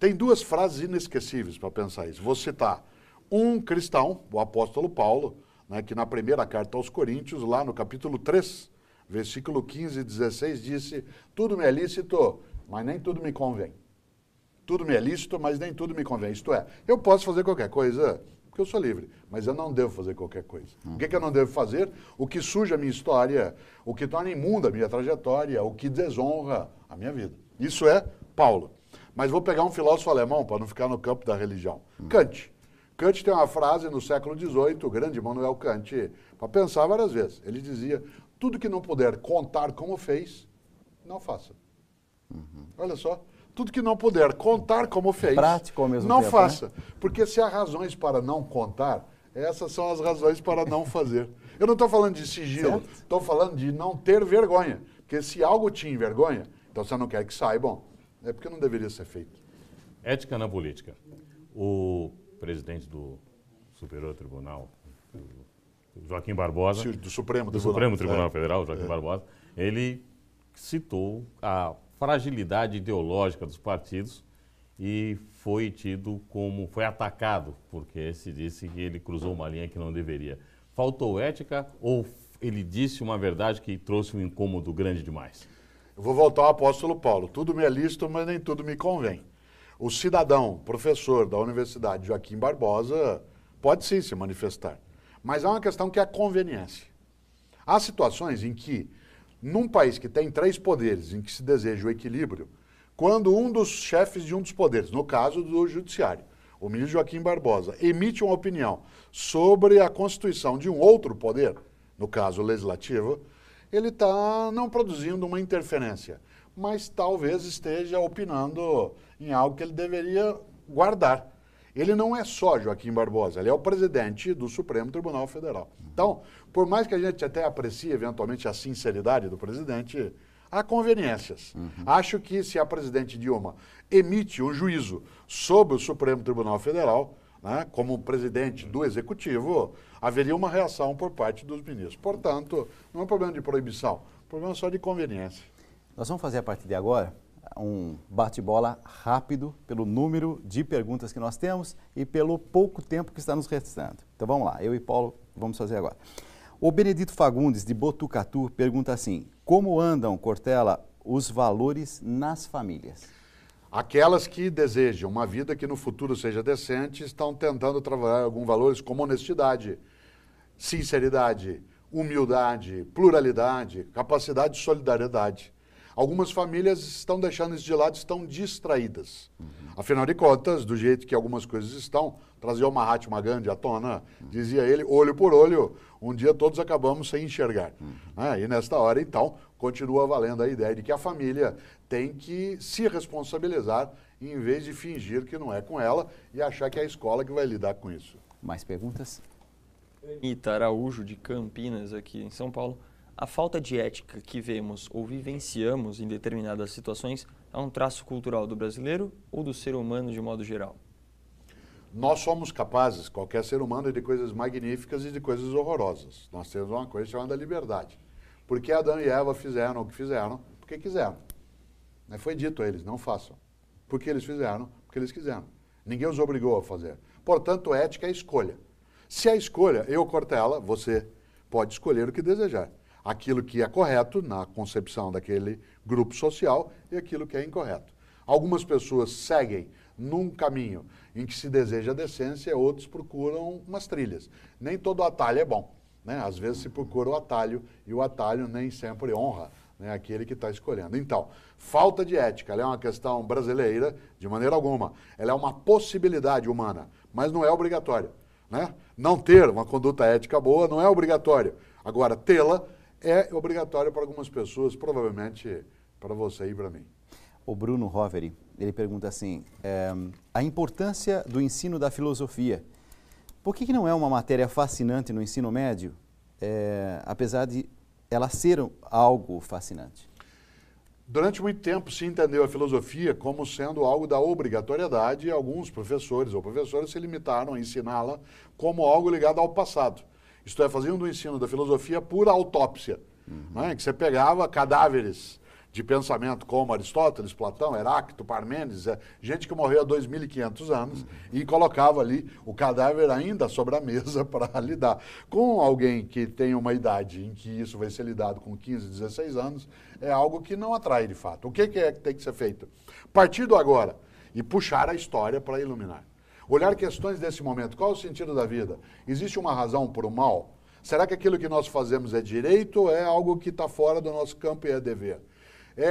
Tem duas frases inesquecíveis para pensar isso. Vou citar um cristão, o apóstolo Paulo, né, que na primeira carta aos Coríntios, lá no capítulo 3, versículo 15 e 16, disse: tudo me é lícito, mas nem tudo me convém. Tudo me é lícito, mas nem tudo me convém. Isto é, eu posso fazer qualquer coisa, porque eu sou livre, mas eu não devo fazer qualquer coisa. O que eu não devo fazer? O que suja a minha história, o que torna imunda a minha trajetória, o que desonra a minha vida. Isso é Paulo. Mas vou pegar um filósofo alemão, para não ficar no campo da religião. Kant. Kant tem uma frase no século XVIII, o grande Immanuel Kant, para pensar várias vezes. Ele dizia, tudo que não puder contar como fez, não faça. Olha só. Tudo que não puder contar como fez, prático ao mesmo não tempo, faça. Né? Porque se há razões para não contar, essas são as razões para não fazer. Eu não estou falando de sigilo, estou falando de não ter vergonha. Porque se algo te envergonha, então você não quer que saibam, é porque não deveria ser feito. Ética na política. O presidente do Superior Tribunal, Joaquim Barbosa, do Supremo Tribunal Federal, Joaquim Barbosa, ele citou a fragilidade ideológica dos partidos e foi atacado, porque se disse que ele cruzou uma linha que não deveria. Faltou ética ou ele disse uma verdade que trouxe um incômodo grande demais? Eu vou voltar ao apóstolo Paulo. Tudo me é lícito, mas nem tudo me convém. O cidadão, professor da Universidade Joaquim Barbosa, pode sim se manifestar. Mas há uma questão que é a conveniência. Há situações em que, num país que tem 3 poderes, em que se deseja o equilíbrio, quando um dos chefes de um dos poderes, no caso do judiciário, o ministro Joaquim Barbosa, emite uma opinião sobre a constituição de um outro poder, no caso legislativo, ele está não produzindo uma interferência, mas talvez esteja opinando em algo que ele deveria guardar. Ele não é só Joaquim Barbosa, ele é o presidente do Supremo Tribunal Federal. Então, por mais que a gente até aprecie eventualmente a sinceridade do presidente, há conveniências. Acho que se a presidente Dilma emite um juízo sobre o Supremo Tribunal Federal, né, como presidente do Executivo, haveria uma reação por parte dos ministros. Portanto, não é um problema de proibição, é um problema só de conveniência. Nós vamos fazer a partir de agora um bate-bola rápido pelo número de perguntas que nós temos e pelo pouco tempo que está nos restando. Então vamos lá, eu e Paulo vamos fazer agora. O Benedito Fagundes, de Botucatu, pergunta assim: como andam, Cortella, os valores nas famílias? Aquelas que desejam uma vida que no futuro seja decente estão tentando trabalhar alguns valores como honestidade, sinceridade, humildade, pluralidade, capacidade de solidariedade. Algumas famílias estão deixando isso de lado, estão distraídas. Afinal de contas, do jeito que algumas coisas estão, trazer o Mahatma Gandhi à tona, dizia ele, olho por olho, um dia todos acabamos sem enxergar. E nesta hora, então, continua valendo a ideia de que a família tem que se responsabilizar em vez de fingir que não é com ela e achar que é a escola que vai lidar com isso. Mais perguntas? Anitta Araújo, de Campinas, aqui em São Paulo. A falta de ética que vemos ou vivenciamos em determinadas situações é um traço cultural do brasileiro ou do ser humano de modo geral? Nós somos capazes, qualquer ser humano, de coisas magníficas e de coisas horrorosas. Nós temos uma coisa chamada liberdade. Porque Adão e Eva fizeram o que fizeram, porque quiseram. Foi dito a eles, não façam. Porque eles fizeram, porque eles quiseram. Ninguém os obrigou a fazer. Portanto, ética é escolha. Se a escolha, eu, Cortella, você pode escolher o que desejar. Aquilo que é correto na concepção daquele grupo social e aquilo que é incorreto. Algumas pessoas seguem num caminho em que se deseja a decência, outros procuram umas trilhas. Nem todo atalho é bom, né? Às vezes se procura o atalho e o atalho nem sempre honra, né, aquele que está escolhendo. Então, falta de ética, ela é uma questão brasileira de maneira alguma. Ela é uma possibilidade humana, mas não é obrigatório, né? Não ter uma conduta ética boa não é obrigatório. Agora, tê-la é obrigatório para algumas pessoas, provavelmente para você e para mim. O Bruno Roveri, ele pergunta assim, a importância do ensino da filosofia. Por que não é uma matéria fascinante no ensino médio, apesar de ela ser algo fascinante? Durante muito tempo se entendeu a filosofia como sendo algo da obrigatoriedade e alguns professores ou professoras se limitaram a ensiná-la como algo ligado ao passado. Isto é, faziam do ensino da filosofia pura autópsia, né, que você pegava cadáveres de pensamento como Aristóteles, Platão, Heráclito, Parmênides, gente que morreu há 2.500 anos e colocava ali o cadáver ainda sobre a mesa para lidar. Com alguém que tem uma idade em que isso vai ser lidado com 15, 16 anos, é algo que não atrai de fato. O que é que tem que ser feito? Partir do agora e puxar a história para iluminar. Olhar questões desse momento. Qual é o sentido da vida? Existe uma razão para o mal? Será que aquilo que nós fazemos é direito ou é algo que está fora do nosso campo e é dever?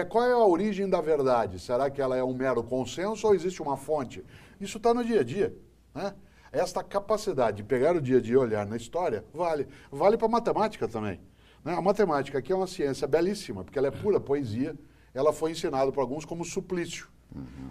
Qual é a origem da verdade? Será que ela é um mero consenso ou existe uma fonte? Isso está no dia a dia, né? Esta capacidade de pegar o dia a dia e olhar na história vale. Vale para a matemática também, né? A matemática aqui é uma ciência belíssima, porque ela é pura poesia. Ela foi ensinada por alguns como suplício,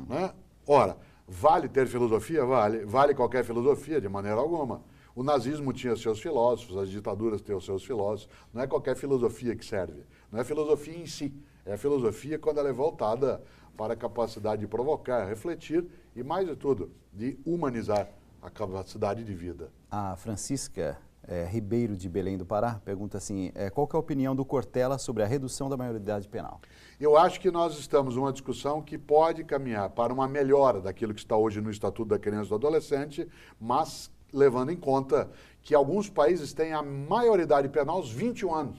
né? Ora, vale ter filosofia? Vale. Vale qualquer filosofia? De maneira alguma. O nazismo tinha seus filósofos, as ditaduras têm os seus filósofos. Não é qualquer filosofia que serve. Não é filosofia em si. É a filosofia quando ela é voltada para a capacidade de provocar, refletir e, mais de tudo, de humanizar a capacidade de vida. A Francisca Ribeiro, de Belém do Pará, pergunta assim, qual que é a opinião do Cortella sobre a redução da maioridade penal? Eu acho que nós estamos numa discussão que pode caminhar para uma melhora daquilo que está hoje no Estatuto da Criança e do Adolescente, mas levando em conta que alguns países têm a maioridade penal aos 21 anos,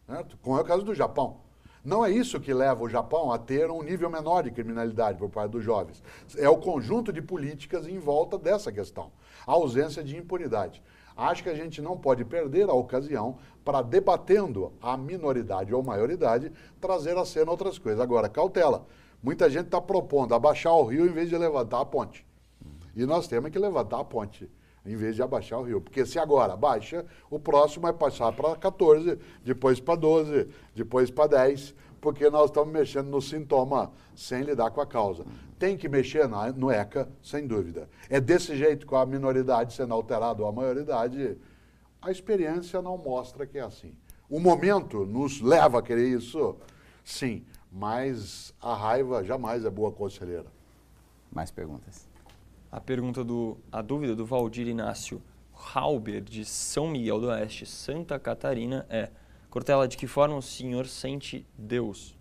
certo? Como é o caso do Japão. Não é isso que leva o Japão a ter um nível menor de criminalidade por parte dos jovens. É o conjunto de políticas em volta dessa questão, a ausência de impunidade. Acho que a gente não pode perder a ocasião para, debatendo a minoridade ou maioridade, trazer à cena outras coisas. Agora, cautela. Muita gente está propondo abaixar o rio em vez de levantar a ponte. E nós temos que levantar a ponte em vez de abaixar o rio. Porque se agora baixa, o próximo vai passar para 14, depois para 12, depois para 10, porque nós estamos mexendo no sintoma sem lidar com a causa. Tem que mexer no ECA, sem dúvida. É desse jeito, com a minoridade sendo alterada ou a maioridade, a experiência não mostra que é assim. O momento nos leva a querer isso, sim, mas a raiva jamais é boa conselheira. Mais perguntas? A dúvida do Valdir Inácio Halber, de São Miguel do Oeste, Santa Catarina, é: Cortella, de que forma o senhor sente Deus?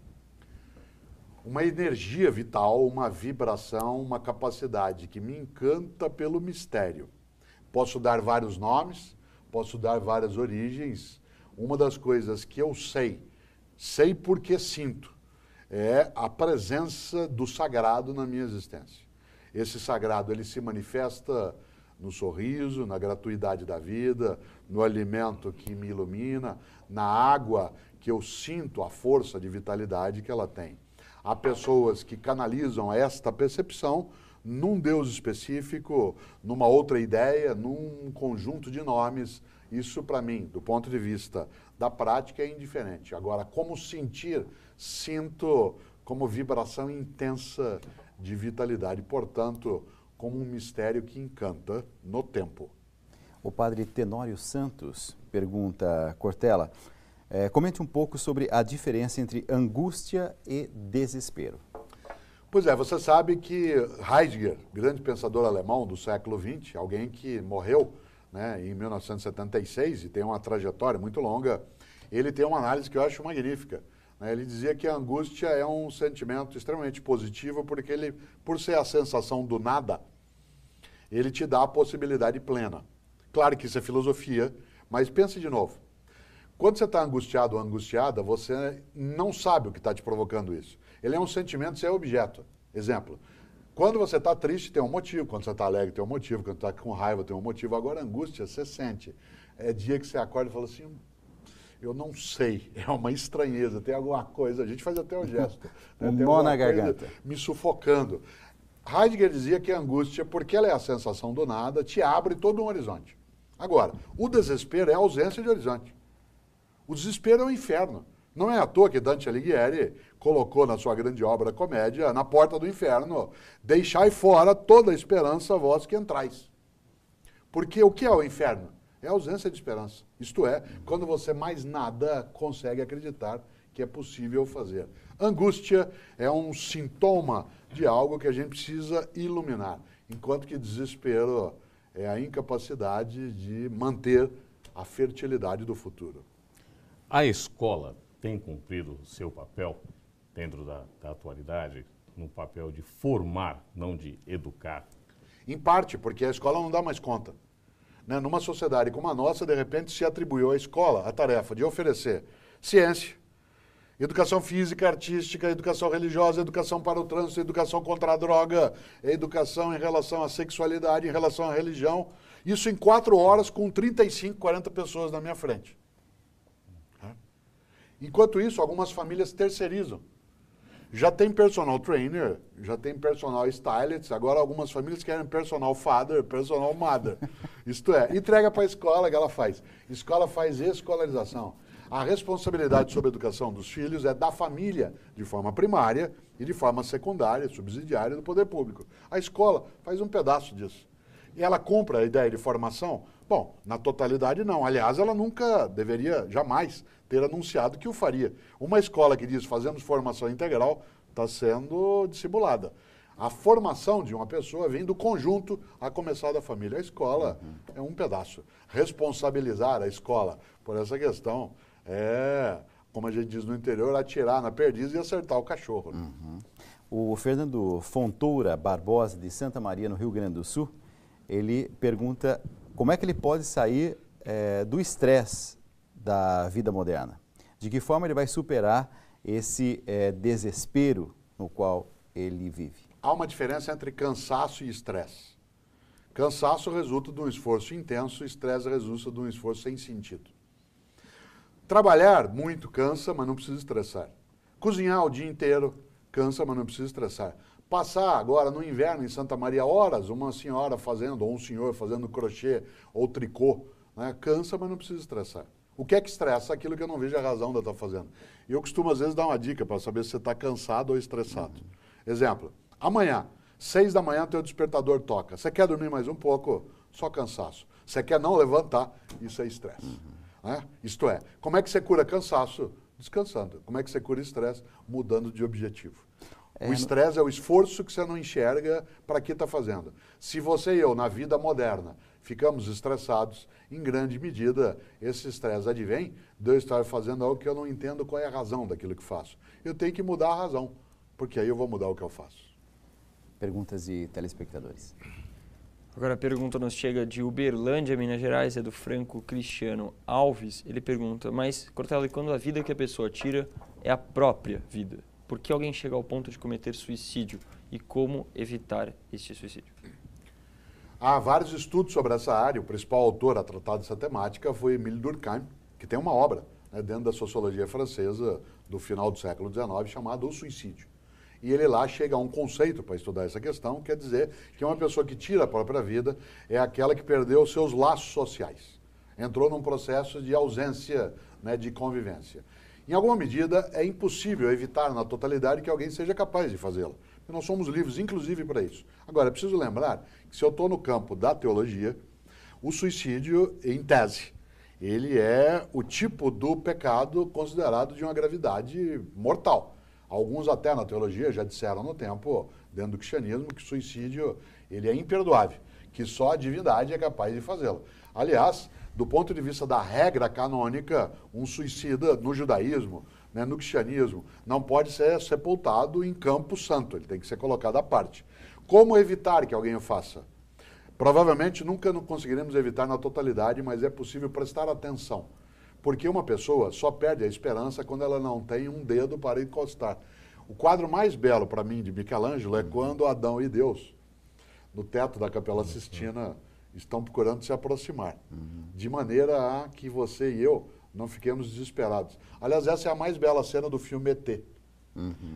Uma energia vital, uma vibração, uma capacidade que me encanta pelo mistério. Posso dar vários nomes, posso dar várias origens. Uma das coisas que eu sei porque sinto, é a presença do sagrado na minha existência. Esse sagrado, ele se manifesta no sorriso, na gratuidade da vida, no alimento que me ilumina, na água que eu sinto a força de vitalidade que ela tem. Há pessoas que canalizam esta percepção num Deus específico, numa outra ideia, num conjunto de nomes. Isso, para mim, do ponto de vista da prática, é indiferente. Agora, como sentir? Sinto como vibração intensa de vitalidade, portanto, como um mistério que encanta no tempo. O padre Tenório Santos pergunta, Cortella, comente um pouco sobre a diferença entre angústia e desespero. Pois é, você sabe que Heidegger, grande pensador alemão do século XX, alguém que morreu, né, em 1976 e tem uma trajetória muito longa, ele tem uma análise que eu acho magnífica. Né? Ele dizia que a angústia é um sentimento extremamente positivo porque ele, por ser a sensação do nada, ele te dá a possibilidade plena. Claro que isso é filosofia, mas pense de novo. Quando você está angustiado ou angustiada, você não sabe o que está te provocando isso. Ele é um sentimento sem objeto. Exemplo, quando você está triste tem um motivo, quando você está alegre tem um motivo, quando está com raiva tem um motivo. Agora, angústia, você sente. É dia que você acorda e fala assim, eu não sei, é uma estranheza, tem alguma coisa, a gente faz até o gesto. Um nó na garganta. Me sufocando. Heidegger dizia que a angústia, porque ela é a sensação do nada, te abre todo um horizonte. Agora, o desespero é a ausência de horizonte. O desespero é o inferno. Não é à toa que Dante Alighieri colocou na sua grande obra Comédia, na porta do inferno, deixai fora toda a esperança vós que entrais. Porque o que é o inferno? É a ausência de esperança. Isto é, quando você mais nada consegue acreditar que é possível fazer. Angústia é um sintoma de algo que a gente precisa iluminar, enquanto que desespero é a incapacidade de manter a fertilidade do futuro. A escola tem cumprido o seu papel dentro da atualidade, no papel de formar, não de educar? Em parte, porque a escola não dá mais conta. Né? Numa sociedade como a nossa, de repente se atribuiu à escola a tarefa de oferecer ciência, educação física, artística, educação religiosa, educação para o trânsito, educação contra a droga, educação em relação à sexualidade, em relação à religião. Isso em 4 horas com 35, 40 pessoas na minha frente. Enquanto isso, algumas famílias terceirizam. Já tem personal trainer, já tem personal stylist, agora algumas famílias querem personal father, personal mother. Isto é, entrega para a escola que ela faz. Escola faz escolarização. A responsabilidade sobre a educação dos filhos é da família, de forma primária e de forma secundária, subsidiária do poder público. A escola faz um pedaço disso. E ela compra a ideia de formação? Bom, na totalidade não. Aliás, ela nunca deveria, jamais, ter anunciado que o faria. Uma escola que diz fazemos formação integral está sendo dissimulada. A formação de uma pessoa vem do conjunto, a começar da família. A escola é um pedaço. Responsabilizar a escola por essa questão é, como a gente diz no interior, atirar na perdiz e acertar o cachorro. O Fernando Fontoura Barbosa, de Santa Maria, no Rio Grande do Sul, ele pergunta como é que ele pode sair do estresse da vida moderna. De que forma ele vai superar esse desespero no qual ele vive? Há uma diferença entre cansaço e estresse. Cansaço resulta de um esforço intenso, estresse resulta de um esforço sem sentido. Trabalhar muito cansa, mas não precisa estressar. Cozinhar o dia inteiro cansa, mas não precisa estressar. Passar agora no inverno em Santa Maria horas, uma senhora fazendo, ou um senhor fazendo crochê ou tricô, né, cansa, mas não precisa estressar. O que é que estressa? Aquilo que eu não vejo a razão de eu estar fazendo. E eu costumo às vezes dar uma dica para saber se você está cansado ou estressado. Exemplo, amanhã, 6 da manhã, teu despertador toca. Você quer dormir mais um pouco? Só cansaço. Você quer não levantar? Isso é estresse. Né? Isto é, como é que você cura cansaço? Descansando. Como é que você cura estresse? Mudando de objetivo. O estresse é o esforço que você não enxerga para que está fazendo. Se você e eu, na vida moderna, ficamos estressados, em grande medida, esse estresse advém de eu estar fazendo algo que eu não entendo qual é a razão daquilo que faço. Eu tenho que mudar a razão, porque aí eu vou mudar o que eu faço. Perguntas de telespectadores. Agora a pergunta nos chega de Uberlândia, Minas Gerais, é do Franco Cristiano Alves. Ele pergunta, mas, Cortella, e quando a vida que a pessoa tira é a própria vida? Por que alguém chega ao ponto de cometer suicídio? E como evitar este suicídio? Há vários estudos sobre essa área. O principal autor a tratar dessa temática foi Émile Durkheim, que tem uma obra, né, dentro da sociologia francesa do final do século XIX chamada O Suicídio. E ele lá chega a um conceito para estudar essa questão, quer dizer que uma pessoa que tira a própria vida é aquela que perdeu os seus laços sociais. Entrou num processo de ausência, né, de convivência. Em alguma medida, é impossível evitar na totalidade que alguém seja capaz de fazê-lo. Nós somos livres, inclusive, para isso. Agora, é preciso lembrar que se eu estou no campo da teologia, o suicídio, em tese, ele é o tipo do pecado considerado de uma gravidade mortal. Alguns até na teologia já disseram no tempo, dentro do cristianismo, que o suicídio ele é imperdoável, que só a divindade é capaz de fazê-lo. Aliás, do ponto de vista da regra canônica, um suicida no judaísmo, né, no cristianismo, não pode ser sepultado em campo santo, ele tem que ser colocado à parte. Como evitar que alguém o faça? Provavelmente nunca conseguiremos evitar na totalidade, mas é possível prestar atenção. Porque uma pessoa só perde a esperança quando ela não tem um dedo para encostar. O quadro mais belo para mim de Michelangelo é quando Adão e Deus, no teto da Capela Sistina, estão procurando se aproximar, de maneira a que você e eu não fiquemos desesperados. Aliás, essa é a mais bela cena do filme ET,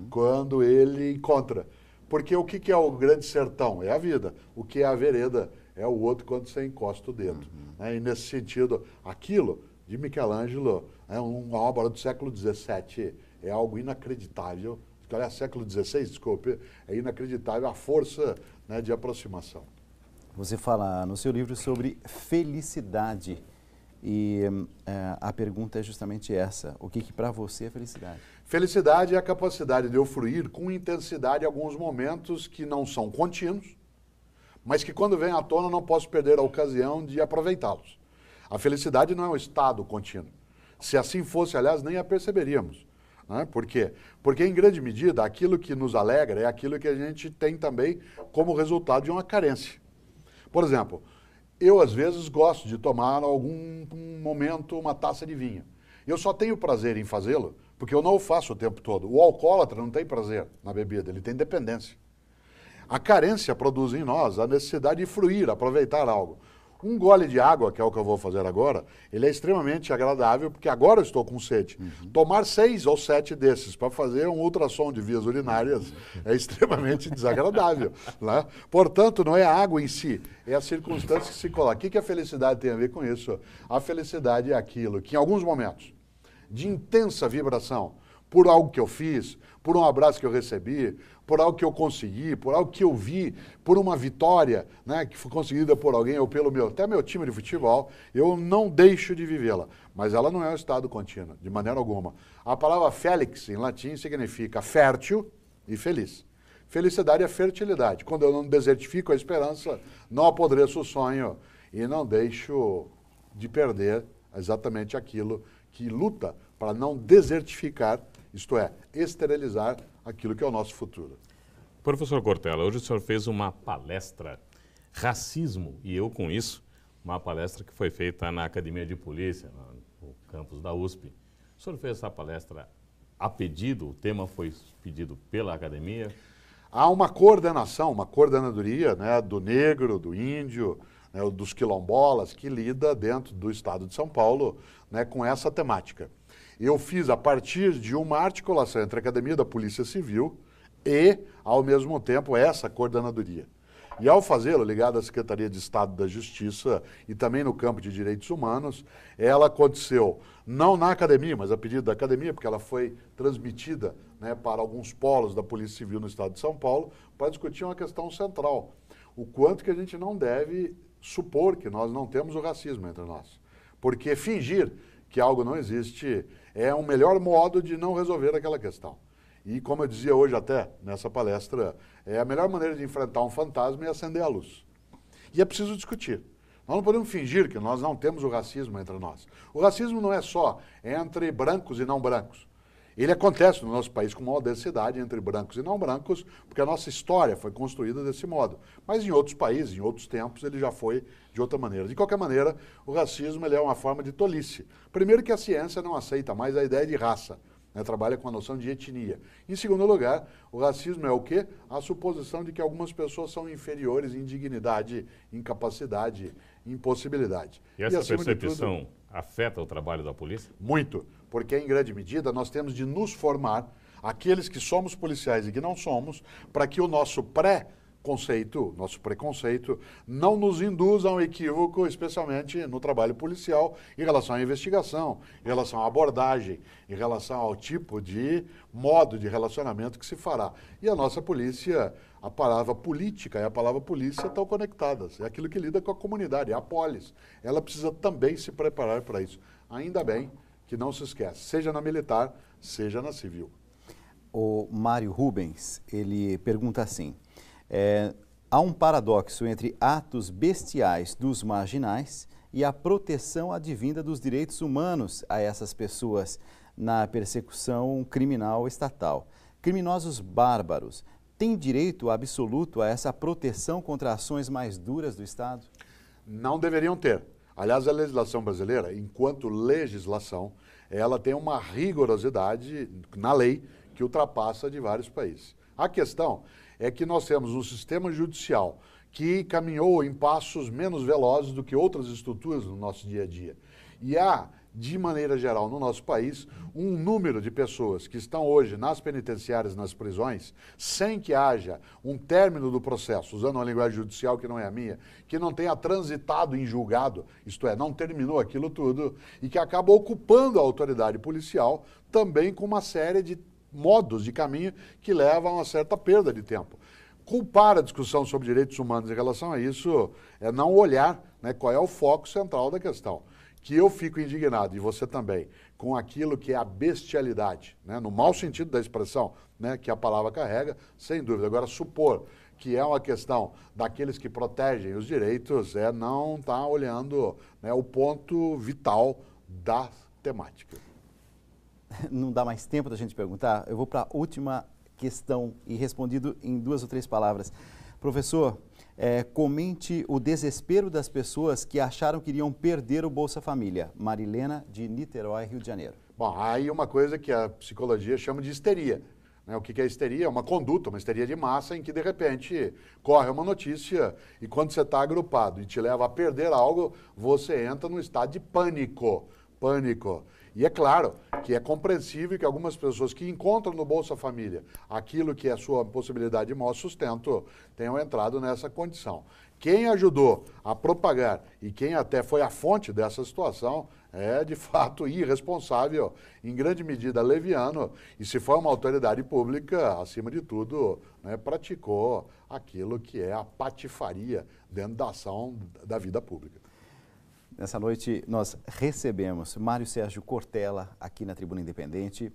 quando ele encontra. Porque o que é o grande sertão? É a vida. O que é a vereda? É o outro quando você encosta o dedo. E nesse sentido, aquilo de Michelangelo é uma obra do século XVII, é algo inacreditável. Aliás, século XVI, desculpe, é inacreditável a força, né, de aproximação. Você fala no seu livro sobre felicidade e a pergunta é justamente essa. O que para você é felicidade? Felicidade é a capacidade de eu fruir com intensidade alguns momentos que não são contínuos, mas que quando vem à tona não posso perder a ocasião de aproveitá-los. A felicidade não é um estado contínuo. Se assim fosse, aliás, nem a perceberíamos. Né? Por quê? Porque, em grande medida, aquilo que nos alegra é aquilo que a gente tem também como resultado de uma carência. Por exemplo, eu às vezes gosto de tomar algum momento uma taça de vinho. Eu só tenho prazer em fazê-lo porque eu não o faço o tempo todo. O alcoólatra não tem prazer na bebida, ele tem dependência. A carência produz em nós a necessidade de fruir, aproveitar algo. Um gole de água, que é o que eu vou fazer agora, ele é extremamente agradável, porque agora eu estou com sede. Tomar 6 ou 7 desses para fazer um ultrassom de vias urinárias é extremamente desagradável. Né? Portanto, não é a água em si, é a circunstância que se coloca. O que a felicidade tem a ver com isso? A felicidade é aquilo que, em alguns momentos de intensa vibração, por algo que eu fiz, por um abraço que eu recebi, por algo que eu consegui, por algo que eu vi, por uma vitória, né, que foi conseguida por alguém ou pelo até meu time de futebol, eu não deixo de vivê-la. Mas ela não é um estado contínuo, de maneira alguma. A palavra felix, em latim, significa fértil e feliz. Felicidade é fertilidade. Quando eu não desertifico a esperança, não apodreço o sonho e não deixo de perder exatamente aquilo que luta para não desertificar, isto é, esterilizar aquilo que é o nosso futuro. Professor Cortella, hoje o senhor fez uma palestra racismo, e eu com isso, uma palestra que foi feita na Academia de Polícia, no campus da USP. O senhor fez essa palestra a pedido, o tema foi pedido pela academia? Há uma coordenação, uma coordenadoria, né, do negro, do índio, né, dos quilombolas, que lida dentro do estado de São Paulo, né, com essa temática. Eu fiz a partir de uma articulação entre a Academia da Polícia Civil e, ao mesmo tempo, essa coordenadoria. E ao fazê-lo, ligado à Secretaria de Estado da Justiça e também no campo de direitos humanos, ela aconteceu não na academia, mas a pedido da academia, porque ela foi transmitida, né, para alguns polos da Polícia Civil no estado de São Paulo, para discutir uma questão central. O quanto que a gente não deve supor que nós não temos o racismo entre nós. Porque fingir que algo não existe é um melhor modo de não resolver aquela questão. E como eu dizia hoje até nessa palestra, é a melhor maneira de enfrentar um fantasma é acender a luz. E é preciso discutir. Nós não podemos fingir que nós não temos o racismo entre nós. O racismo não é só entre brancos e não brancos. Ele acontece no nosso país com maior densidade entre brancos e não brancos, porque a nossa história foi construída desse modo. Mas em outros países, em outros tempos, ele já foi de outra maneira. De qualquer maneira, o racismo ele é uma forma de tolice. Primeiro que a ciência não aceita mais a ideia de raça. Né, trabalha com a noção de etnia. Em segundo lugar, o racismo é o quê? A suposição de que algumas pessoas são inferiores em dignidade, em capacidade, em possibilidade. E essa percepção afeta o trabalho da polícia? Muito, porque em grande medida nós temos de nos formar, aqueles que somos policiais e que não somos, para que o nosso nosso preconceito, não nos induza a um equívoco, especialmente no trabalho policial, em relação à investigação, em relação à abordagem, em relação ao tipo de modo de relacionamento que se fará. E a nossa polícia, a palavra política e a palavra polícia estão conectadas. É aquilo que lida com a comunidade, é a polis. Ela precisa também se preparar para isso. Ainda bem que não se esquece, seja na militar, seja na civil. O Mário Rubens, ele pergunta assim: há um paradoxo entre atos bestiais dos marginais e a proteção advinda dos direitos humanos a essas pessoas na persecução criminal estatal. Criminosos bárbaros têm direito absoluto a essa proteção contra ações mais duras do Estado? Não deveriam ter. Aliás, a legislação brasileira, enquanto legislação, ela tem uma rigorosidade na lei que ultrapassa de vários países. A questão é que nós temos um sistema judicial que caminhou em passos menos velozes do que outras estruturas no nosso dia a dia. E há, de maneira geral, no nosso país, um número de pessoas que estão hoje nas penitenciárias, nas prisões, sem que haja um término do processo, usando uma linguagem judicial que não é a minha, que não tenha transitado em julgado, isto é, não terminou aquilo tudo, e que acaba ocupando a autoridade policial também com uma série de modos de caminho que levam a uma certa perda de tempo. Culpar a discussão sobre direitos humanos em relação a isso é não olhar, né, qual é o foco central da questão. Que eu fico indignado, e você também, com aquilo que é a bestialidade, né, no mau sentido da expressão, né, que a palavra carrega, sem dúvida. Agora, supor que é uma questão daqueles que protegem os direitos é não estar olhando, né, o ponto vital da temática. Não dá mais tempo da gente perguntar? Eu vou para a última questão e respondido em 2 ou 3 palavras. Professor, comente o desespero das pessoas que acharam que iriam perder o Bolsa Família. Marilena, de Niterói, Rio de Janeiro. Bom, aí uma coisa que a psicologia chama de histeria. Né? O que é histeria? É uma conduta, uma histeria de massa em que, de repente, corre uma notícia e quando você está agrupado e te leva a perder algo, você entra num estado de pânico. Pânico. E é claro que é compreensível que algumas pessoas que encontram no Bolsa Família aquilo que é a sua possibilidade de maior sustento tenham entrado nessa condição. Quem ajudou a propagar e quem até foi a fonte dessa situação é, de fato, irresponsável, em grande medida leviano, e se for uma autoridade pública, acima de tudo, né, praticou aquilo que é a patifaria dentro da ação da vida pública. Nessa noite nós recebemos Mário Sérgio Cortella aqui na Tribuna Independente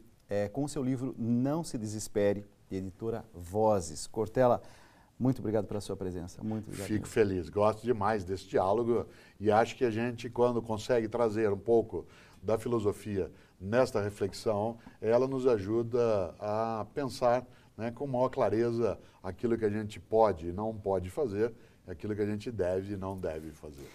com o seu livro Não Se Desespere, de editora Vozes. Cortella, muito obrigado pela sua presença. Muito obrigado. Fico feliz, gosto demais desse diálogo e acho que a gente, quando consegue trazer um pouco da filosofia nesta reflexão, ela nos ajuda a pensar, né, com maior clareza aquilo que a gente pode e não pode fazer é aquilo que a gente deve e não deve fazer.